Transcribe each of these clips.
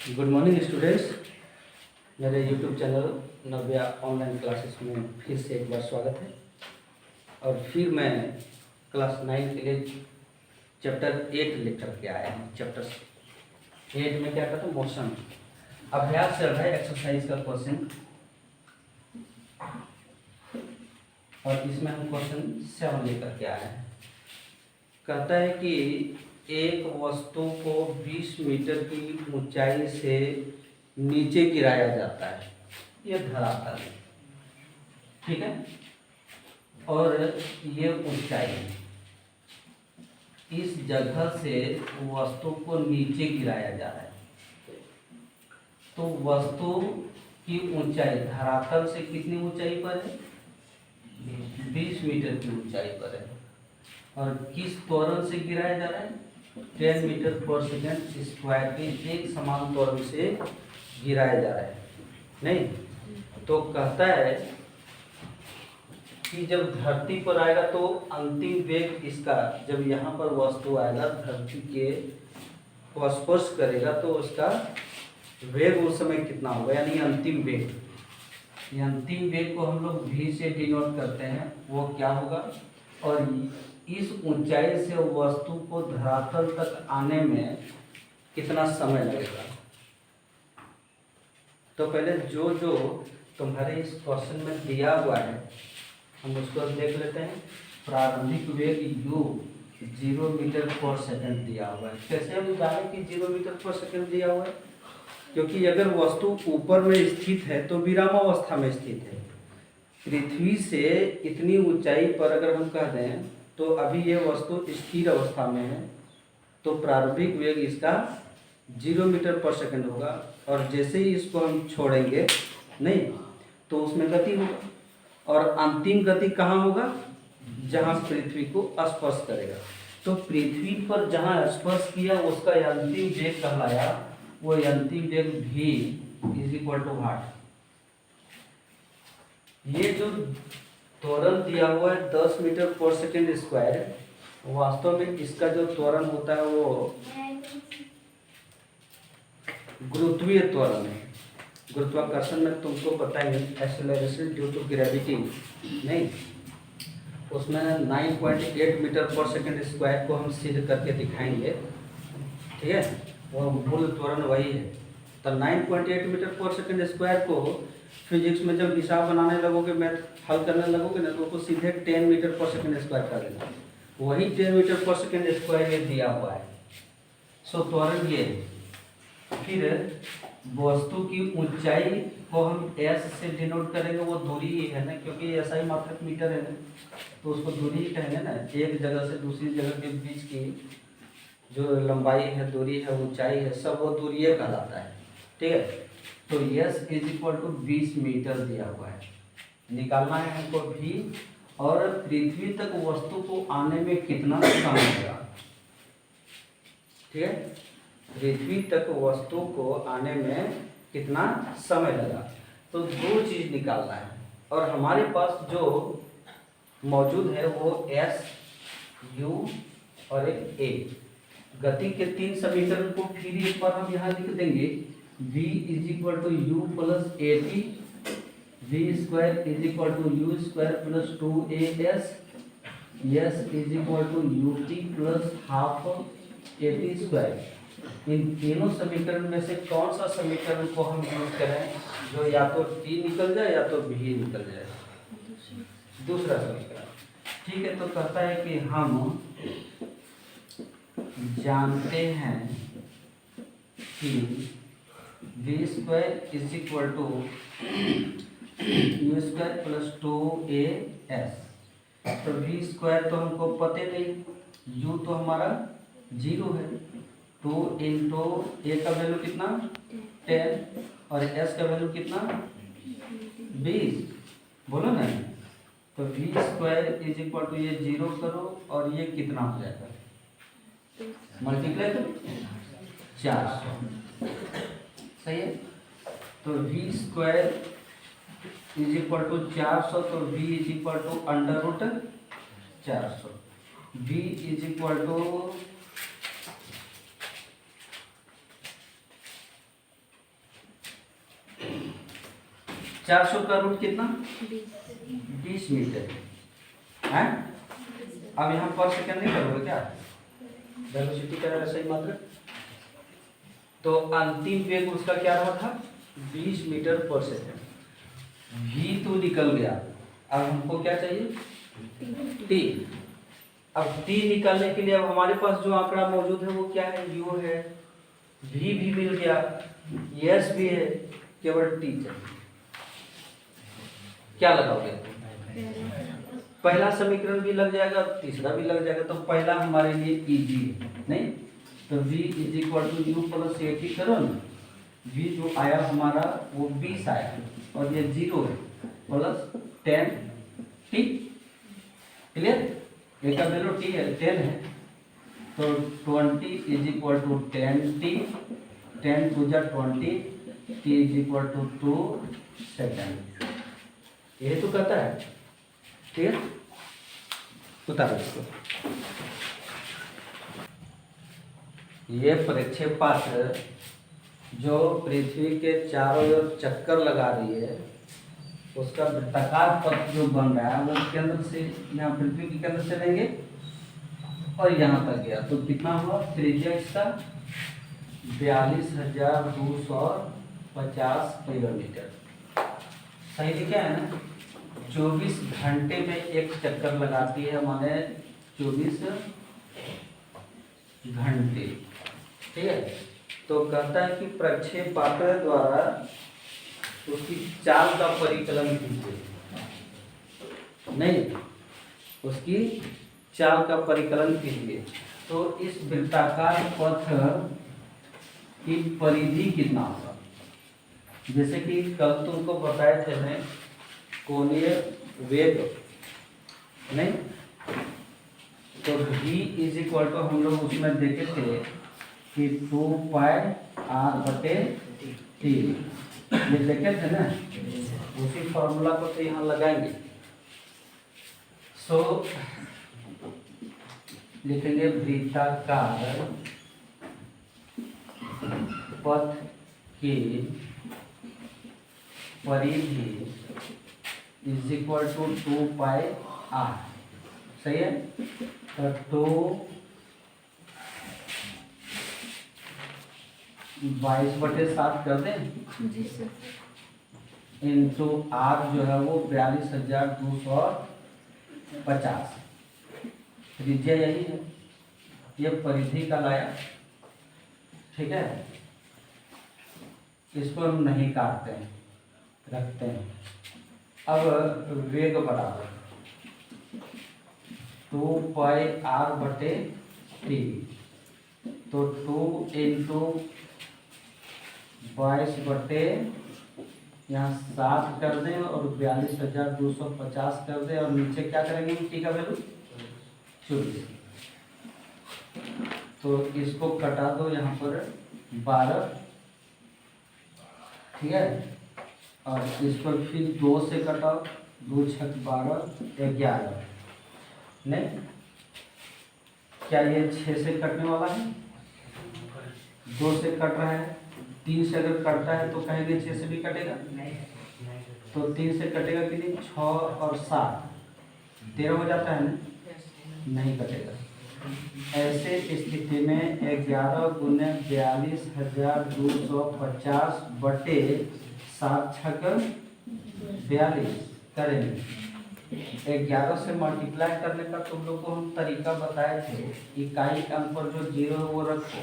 Good morning students. मेरे YouTube channel नव्या online classes में फिर से एक बार स्वागत है। और फिर मैं क्लास 9 के लिए चैप्टर 8 लेकर के आया हूँ। चैप्टर 8 में क्या करता हूँ, मोशन अभ्यास चल रहा है, एक्सरसाइज का क्वेश्चन। और इसमें हम क्वेश्चन 7 लेकर के आए हैं। कहता है कि एक वस्तु को 20 मीटर की ऊंचाई से नीचे गिराया जाता है, ये धरातल है, ठीक है। और ये ऊंचाई, इस जगह से वस्तु को नीचे गिराया जा रहा है। तो वस्तु की ऊंचाई धरातल से कितनी ऊंचाई पर है? 20 मीटर की ऊंचाई पर है। और किस त्वरण से गिराया जा रहा है? 10 मीटर पर सेकेंड स्क्वायर के एक समान त्वरण से गिराया जा रहा है। नहीं तो कहता है कि जब धरती पर आएगा तो अंतिम वेग इसका, जब यहाँ पर वस्तु आएगा धरती के को स्पर्श करेगा तो उसका वेग उस समय कितना होगा, यानी अंतिम वेग। ये अंतिम वेग को हम लोग v से डिनोट करते हैं, वो क्या होगा। और इस ऊंचाई से वस्तु को धरातल तक आने में कितना समय लगेगा। तो पहले जो जो तुम्हारे इस क्वेश्चन में दिया हुआ है हम उसको देख लेते हैं। प्रारंभिक वेग u 0 मीटर पर सेकंड दिया हुआ है। कैसे हम जाने कि 0 मीटर पर सेकंड दिया हुआ है? क्योंकि अगर वस्तु ऊपर में स्थित है तो विरामावस्था में स्थित है। पृथ्वी से इतनी ऊंचाई पर अगर हम कह दें तो अभी ये वस्तु स्थिर अवस्था में है, तो प्रारंभिक वेग इसका 0 मीटर पर सेकंड होगा। और जैसे ही इसको हम छोड़ेंगे नहीं तो उसमें गति होगा, और अंतिम गति कहाँ होगा? जहाँ पृथ्वी को स्पर्श करेगा। तो पृथ्वी पर जहाँ स्पर्श किया उसका अंतिम वेग कहलाया, वो अंतिम वेग v इज इक्वल टू वाट। ये जो त्वरण दिया हुआ है 10 मीटर पर सेकेंड स्क्वायर, वास्तव में इसका जो त्वरण होता है वो गुरुत्वीय त्वरण है। गुरुत्वाकर्षण में तुमको पता ही, एक्सेलरेशन ड्यू टू ग्रेविटी, नहीं उसमें 9.8 मीटर पर सेकेंड स्क्वायर को हम सिद्ध करके दिखाएंगे, ठीक है। वो मूल त्वरण वही है। तो 9.8 मीटर पर सेकेंड स्क्वायर को फिजिक्स में जब हिसाब बनाने लगोगे, मैथ हल करने लगोगे ना, तो उसको सीधे 10 मीटर पर सेकेंड स्क्वायर कर देना। वही 10 मीटर पर सेकेंड स्क्वायर ये दिया हुआ है। सो त्वरण ये है। फिर वस्तु की ऊंचाई को हम s से डिनोट करेंगे, वो दूरी ही है ना, क्योंकि ऐसा ही मात्रक मीटर है ना, तो उसको दूरी ही कहेंगे ना। एक जगह से दूसरी जगह के बीच की जो लंबाई है, दूरी है, ऊंचाई है, सब वो दूरी कहलाता है, ठीक है। तो s is equal to 20 metre दिया हुआ है, निकालना है हमको v। और पृथ्वी तक वस्तु को आने में कितना समय लगा, ठीक है। पृथ्वी तक वस्तु को आने में कितना समय लगा, तो दो चीज निकालना है। और हमारे पास जो मौजूद है वो s, u और एक a। गति के 3 समीकरण को फिर एक बार हम यहाँ लिख देंगे। v is equal to u plus a t, v square is equal to u square plus 2as, s is equal to u t plus half a t square. इन तीनों समीकरण में से कौन सा समीकरण को हम यूज करें जो या तो t निकल जाए या तो v निकल जाए? दूसरा समीकरण, ठीक है। तो कहता है कि हम जानते हैं कि v square is equal to u square plus 2as। तो v स्क्वायर तो हमको पते नहीं, u तो हमारा 0 है, 2 इंटू ए का वैल्यू कितना 10 और s का वैल्यू कितना 20, बोलो ना। तो v square is equal to ये 0 करो और ये कितना हो जाएगा, मल्टीप्लाई करो 400, सही है। तो v square is equal to 400, तो v is equal to under root 400, v is equal to 400 का रूट कितना? 20 मीटर है। अब यहाँ पर सेकंड नहीं करोगे क्या? वेलोसिटी का सही मात्रा। तो अंतिम वेग उसका क्या रहा था? 20 मीटर पर सेकंड। v तो निकल गया, अब हमको क्या चाहिए? t। अब t निकालने के लिए अब हमारे पास जो आंकड़ा मौजूद है वो क्या है? u है। v भी मिल गया, s भी है, केवल t चाहिए। क्या लगाओगे? पहला समीकरण भी लग जाएगा, तीसरा भी लग जाएगा। तो पहला हमारे लिए इजी है, नहीं? तो v is equal to u plus a t करो ना। v जो आया हमारा वो 20 आया और ये 0 है, प्लस 10 t। क्लियर? ए का वैल्यू t है, 10 है, तो 20 is equal to 10t, 10 to जा 20, t is equal to 2 second. ये तो कहता है, ठीक है? उतारो इसको। ये प्रक्षेपात्र जो पृथ्वी के चारों ओर चक्कर लगा रही है, उसका वृत्ताकार पथ जो बन रहा है वो केंद्र से, यहाँ पृथ्वी के केंद्र से लेंगे और यहाँ तक गया, तो कितना हुआ? त्रिज्या इसका 42,250 किलोमीटर। सही लिखा है ना? 24 घंटे में एक चक्कर लगाती है, माने 24 घंटे। ठीक है? तो कहता है कि प्रक्षेपात्र द्वारा उसकी चाल का परिकलन कीजिए, नहीं, उसकी चाल का परिकलन कीजिए। तो इस वृत्ताकार पथ की परिधि कितना होगा? जैसे कि कल तुमको बताए थे मैं, कोणीय वेग, नहीं? तो v इज इक्वल टू हम लोग उसमें देखे थे कि 2 पाई r बटे t, ये देखे थे ना? उसी फॉर्मूला को तो यहाँ लगाएंगे। सो लिखेंगे वृत्ताकार पथ की परिधि is equal to 2 pi r। सही है? तो 22/7 कर दें इंटू r जो है वो 42,250। त्रिज्या यही है, ये परिधि का लाया। ठीक है? इसको हम नहीं काटते हैं, रखते हैं। अब वेग बराबर 2 पाई r बटे t, तो 2 इंटू 22 बटे यहाँ 7 कर दें और 42,250 कर दें, और नीचे क्या करेंगे? t का वैल्यू 24। तो इसको कटा दो यहाँ पर 12, ठीक है? और इस पर फिर 2 से कटाओ, 2 छक 12, 11। नहीं, क्या ये 6 से कटने वाला है? 2 से कट रहा है, 3 से अगर कटता है तो कहेंगे 6 से भी कटेगा? तो 3 से कटेगा कि नहीं? 6 और 7 13 हो जाता है ना? नहीं कटेगा। ऐसे स्थिति में 11 गुने 42,250 बटे 7 छक 42 करेंगे। 11 से मल्टीप्लाई करने का तुम लोग को हम तरीका बताए थे। इकाई अंक पर जो 0 है वो रखो,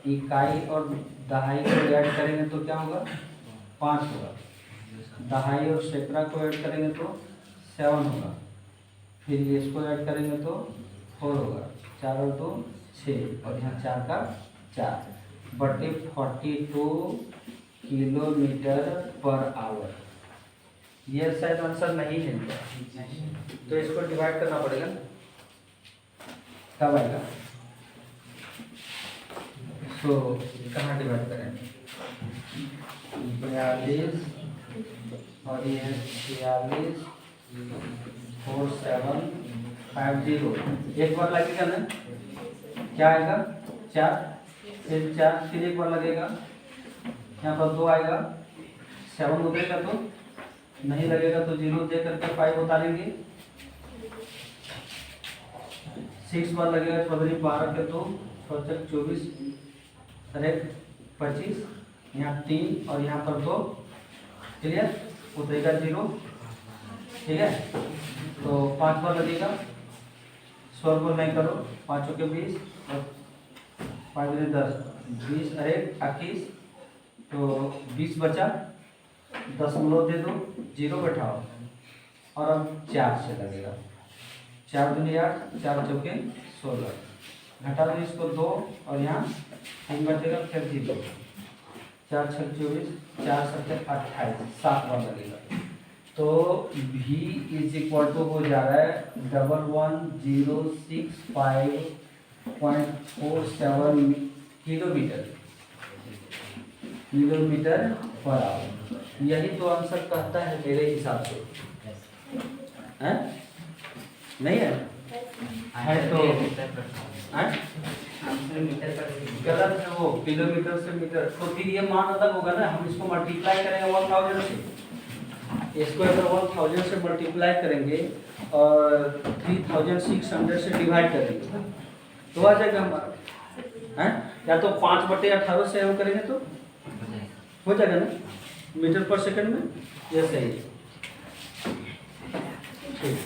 इकाई और दहाई को ऐड करेंगे तो क्या होगा? 5 होगा। दहाई और सैकड़ा को ऐड करेंगे तो 7 होगा। फिर इसको ऐड करेंगे तो 4 होगा। 4 और 2 6, और यहाँ 4 का 4 बटे 42 किलोमीटर पर आवर। ये शायद आंसर नहीं है, तो इसको डिवाइड करना पड़ेगा। कब आएगा? तो कहाँ डिवाइड करें? 42 और ये 46 4750। एक बार लगेगा ना? क्या आएगा? 4, फिर 4, फिर एक बार लगेगा, यहाँ पर 2 आएगा, 7 उतरेगा तो नहीं लगेगा तो 0 दे करके 5 उतारेंगे। 6 बार लगेगा चौधरी 12 के तो 24 अरे 25, यहाँ 3 और यहाँ पर 2, क्लियर, उतरेगा 0, ठीक है। तो 5 बार लगेगा, 100 को नहीं करो, 5 के 20 और 5 10, 20 अरे 21, तो 20 बचा, 10 दे दो, 0 बैठाओ और अब 4 से लगेगा, 4 दूनी 8, 4 चौके 16, घटा दो इसको 2 और यहाँ 3 बचेगा, फिर 0, 4 6 24, 4 7 28, 7 बार लगेगा। तो V इज इक्वल टू हो जा रहा है 11,065.47 किलोमीटर पर आवर। यही तो आंसर कहता है मेरे हिसाब से, हैं? नहीं है? है तो गलत है वो, किलोमीटर से मीटर। तो फिर ये मान अलग होगा ना, हम इसको मल्टीप्लाई करेंगे 1000 से, इसको अगर 1000 से मल्टीप्लाई करेंगे और 3600 से डिवाइड करेंगे तो आ जाएगा हमारा, हैं? या तो 5/18 से हम करेंगे तो हो जाएगा ना मीटर पर सेकंड में, ये सही है, ठीक।